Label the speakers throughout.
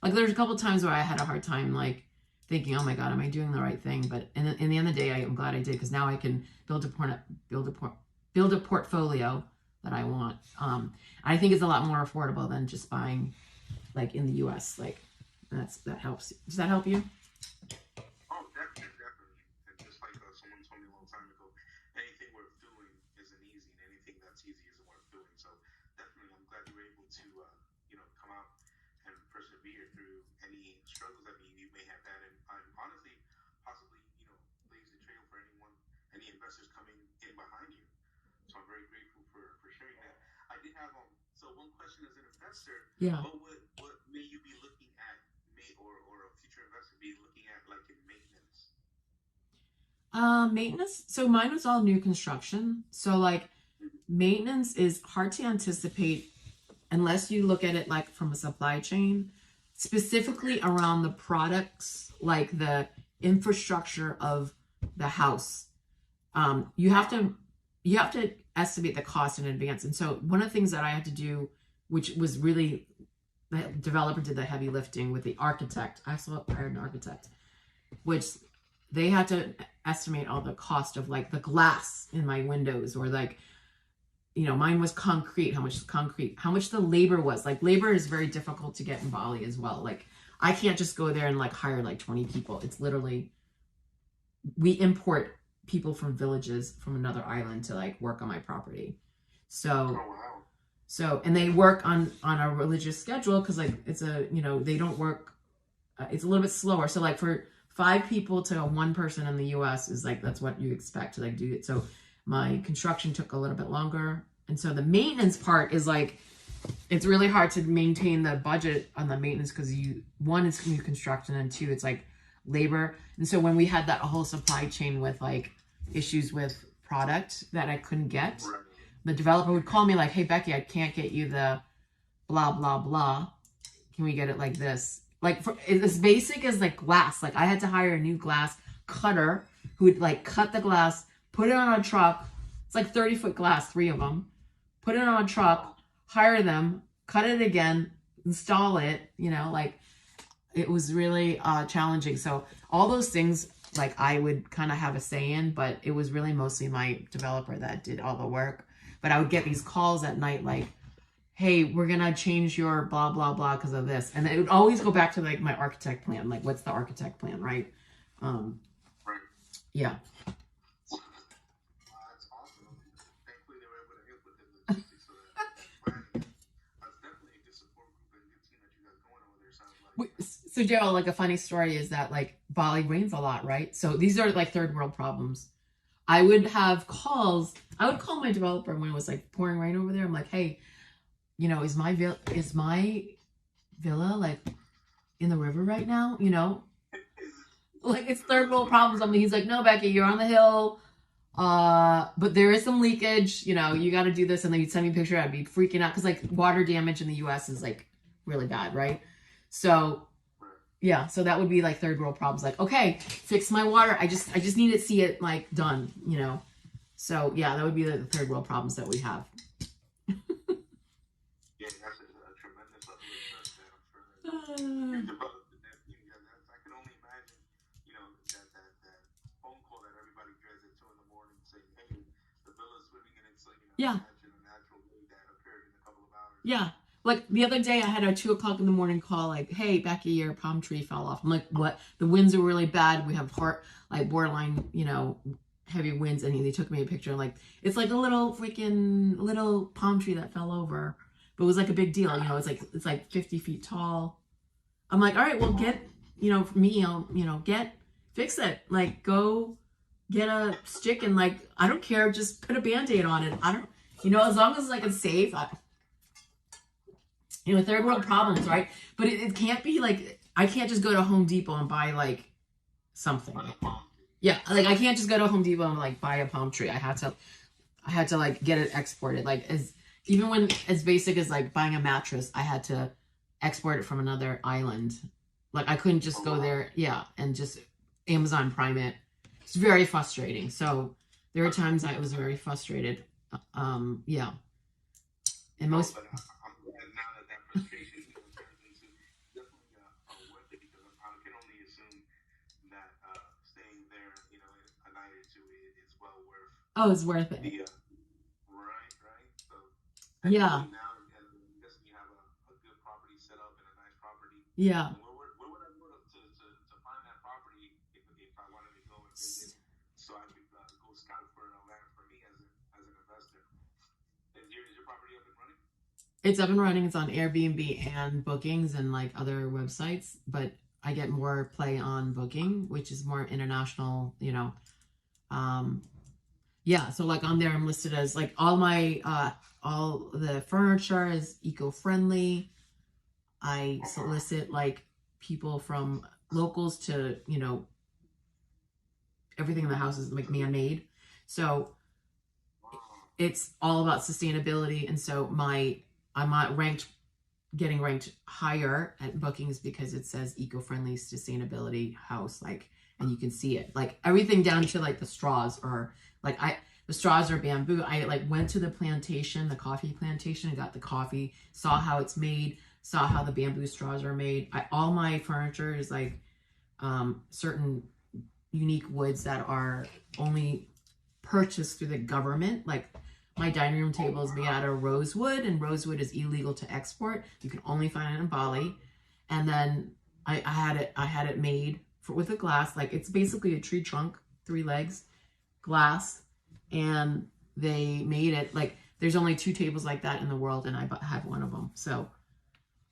Speaker 1: Like there's a couple times where I had a hard time like thinking, oh my God, am I doing the right thing? But in the end of the day, I'm glad I did because now I can build a build a portfolio that I want. I think it's a lot more affordable than just buying like in the US. Like that helps. Does that help you?
Speaker 2: Oh, definitely, definitely. And just like someone told me a long time ago, anything worth doing isn't easy, and anything that's easy isn't worth doing. So definitely, I'm glad you were able to, come out and persevere through any struggles that you may have had, and honestly, possibly, lays the trail for any investors coming in behind you. So I'm very grateful for sharing that. I did have So one question as an investor,
Speaker 1: Yeah.
Speaker 2: what may you be looking at, or a future investor be looking at, like in maintenance?
Speaker 1: Maintenance. So mine was all new construction. So like maintenance is hard to anticipate unless you look at it like from a supply chain, specifically around the products, like the infrastructure of the house. You have to estimate the cost in advance. And so one of the things that I had to do, which was really the developer did the heavy lifting with the architect. I also hired an architect, which they had to estimate all the cost of like the glass in my windows or like mine was concrete, how much the labor was. Like labor is very difficult to get in Bali as well. Like I can't just go there and like hire like 20 people. It's literally, we import people from villages from another island to like work on my property.
Speaker 2: Oh
Speaker 1: So,
Speaker 2: wow.
Speaker 1: and they work on a religious schedule because like it's a, they don't work, it's a little bit slower. So like for 5 people to one person in the US is like, that's what you expect to like do it. So my construction took a little bit longer. And so the maintenance part is like, it's really hard to maintain the budget on the maintenance because one, it's new construction, and two, it's like labor. And so when we had that whole supply chain with like issues with product that I couldn't get,
Speaker 2: Right.
Speaker 1: the developer would call me like, hey, Becky, I can't get you the blah, blah, blah. Can we get it like this? Like it's as basic as like glass. Like I had to hire a new glass cutter who would like cut the glass, put it on a truck. It's like 30-foot glass, 3 of them. Put it on a truck, hire them, cut it again, install it, like it was really challenging. So all those things like I would kind of have a say in, but it was really mostly my developer that did all the work. But I would get these calls at night like, hey, we're gonna change your blah blah blah because of this, and it would always go back to like my architect plan. Like, what's the architect plan, right? Um,
Speaker 2: Right.
Speaker 1: yeah,
Speaker 2: That's awesome. I mean, thankfully they were able to help with the logistics so that planning. That's definitely a good support group and good team that you got going over there. Sounds like,
Speaker 1: so Gerald, like a funny story is that like Bali rains a lot, right? So these are like third world problems. I would have calls. I would call my developer when it was like pouring rain over there. I'm like, hey, is my villa like in the river right now? Like it's third world problems. I mean, he's like, no, Becky, you're on the hill. But there is some leakage. You got to do this, and then you'd send me a picture. I'd be freaking out because like water damage in the U.S. is like really bad, right? So yeah, so that would be like third world problems. Like, okay, fix my water. I just need to see it like done. So yeah, that would be the third world problems that we have.
Speaker 2: yeah, that's a tremendous level of stress that I'm sure that you developed in that team. Yeah, I can only imagine, that phone call that everybody dreads at 2 in the morning saying, hey, the villa's swimming in its,
Speaker 1: Yeah,
Speaker 2: imagine a natural wave that occurred in a couple of hours.
Speaker 1: yeah. Like the other day, I had a 2 o'clock in the morning call. Like, hey, Becky, your palm tree fell off. I'm like, what? The winds are really bad. We have like borderline, heavy winds. And they took me a picture. Like, it's like a little freaking little palm tree that fell over, but it was like a big deal. It's like 50 feet tall. I'm like, all right, well, for me, I'll, fix it. Like, go get a stick and like, I don't care. Just put a Band-Aid on it. I don't, as long as like it's safe. Third world problems, right? But it can't be like, I can't just go to Home Depot and buy like something. Yeah, like I can't just go to Home Depot and like buy a palm tree. I had to like get it exported. Like even when as basic as like buying a mattress, I had to export it from another island. Like I couldn't just go there, yeah, and just Amazon Prime it. It's very frustrating. So there were times I was very frustrated. Yeah, and
Speaker 2: No,
Speaker 1: most
Speaker 2: but I'm glad now that frustration turned into definitely
Speaker 1: Oh, it's worth it.
Speaker 2: The right, right. So
Speaker 1: Yeah,
Speaker 2: technically now, I'm guessing you have a good property set up and a nice property.
Speaker 1: yeah.
Speaker 2: And where would I go to find that property if I wanted to go and visit, so I could go scout for a land for me as an investor? Is your property up and running?
Speaker 1: It's up and running. It's on Airbnb and bookings and like other websites, but I get more play on booking, which is more international, you know. Um, yeah, so like on there I'm listed as like all the furniture is eco-friendly. I solicit like people from locals to, you know, everything in the house is like man-made. So it's all about sustainability. And so I'm not ranked getting ranked higher at bookings because it says eco-friendly sustainability house, like, and you can see it like everything down to like the straws or like the straws are bamboo. I like went to the plantation, the coffee plantation, and got the coffee, saw how it's made, saw how the bamboo straws are made. All my furniture is like certain unique woods that are only purchased through the government. Like my dining room table is made out of rosewood, and rosewood is illegal to export. You can only find it in Bali. And then I had it made with a glass. Like it's basically a tree trunk, 3 legs, glass, and they made it like there's only 2 tables like that in the world, and I have one of them. So,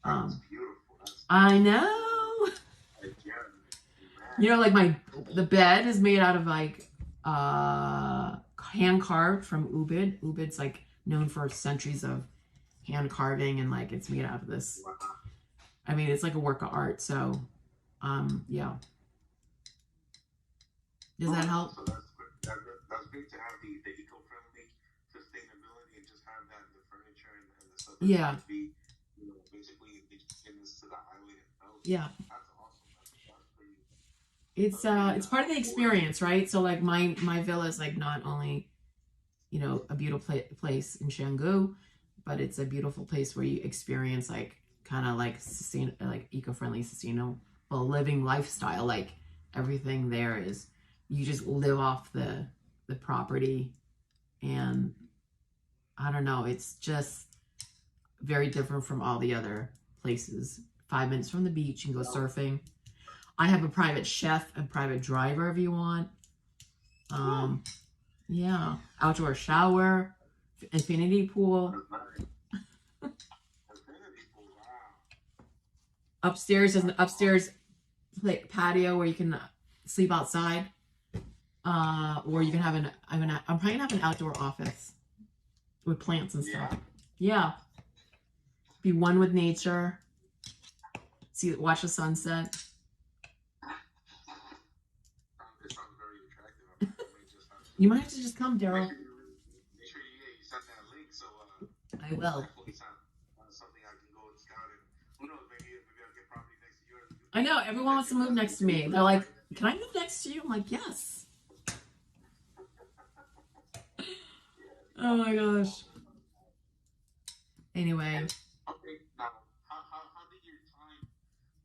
Speaker 2: That's beautiful.
Speaker 1: I know. You know, like the bed is made out of like hand carved from Ubid. Ubid's like known for centuries of hand carving, and like it's made out of this. I mean, it's like a work of art. So, yeah. Does that help?
Speaker 2: So that's great to have the eco-friendly sustainability and just have that the furniture and the stuff that's
Speaker 1: Yeah.
Speaker 2: going to be, basically indigenous to the island itself.
Speaker 1: Yeah.
Speaker 2: That's awesome. That's pretty.
Speaker 1: It's part of the experience, right? So like my villa is like not only, you know, a beautiful place in Canggu, but it's a beautiful place where you experience like kind of like like eco-friendly, sustainable living lifestyle. Like everything there is, you just live off the property, and I don't know, it's just very different from all the other places. 5 minutes from the beach, you can go surfing. I have a private chef and private driver if you want. Yeah, outdoor shower, infinity pool. Upstairs is an upstairs patio where you can sleep outside. Or you can have I'm probably gonna have an outdoor office with plants and stuff. Yeah, be one with nature. Watch the sunset.
Speaker 2: It sounds very attractive. I may just have to.
Speaker 1: You might have to just come, Daryl.
Speaker 2: Make sure you send that link so
Speaker 1: I will.
Speaker 2: definitely sound something I can go and scout and who knows, maybe I'll get property next to yours.
Speaker 1: I know everyone wants to move next to me. They're like, "Can I move next to you?" I'm like, "Yes." Oh my gosh. Anyway.
Speaker 2: Okay, now how did your time,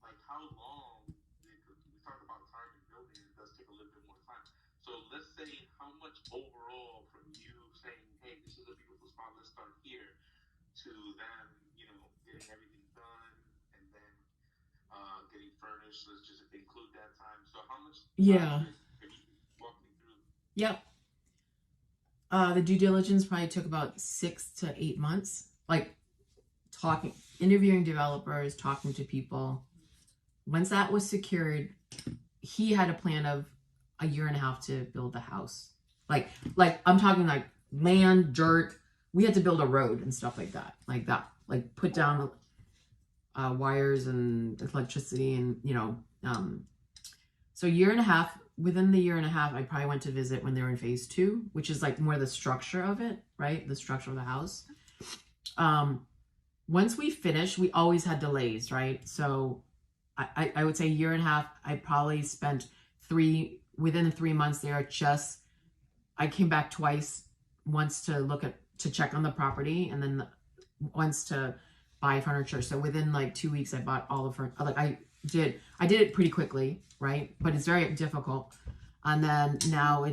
Speaker 2: like how long? We talk about time and building, it does take a little bit more time. So let's say how much overall from you saying, hey, this is a beautiful spot, let's start here, to them, getting everything done and then getting furnished. Let's just include that time. So how much
Speaker 1: Yeah.
Speaker 2: time can you walk me through?
Speaker 1: Yep. The due diligence probably took about 6 to 8 months. Like interviewing developers, talking to people. Once that was secured, he had a plan of a year and a half to build the house. Like I'm talking like land, dirt. We had to build a road and stuff like that. Like put down wires and electricity and so a year and a half. Within the year and a half, I probably went to visit when they were in phase 2, which is like more the structure of it, right? The structure of the house. Once we finished, we always had delays, right? So I would say a year and a half, I probably spent within the 3 months there. I came back twice, once to check on the property, and then once to buy furniture. So within like 2 weeks, I bought all the furniture. Like I did it pretty quickly, right? But it's very difficult. And then now it's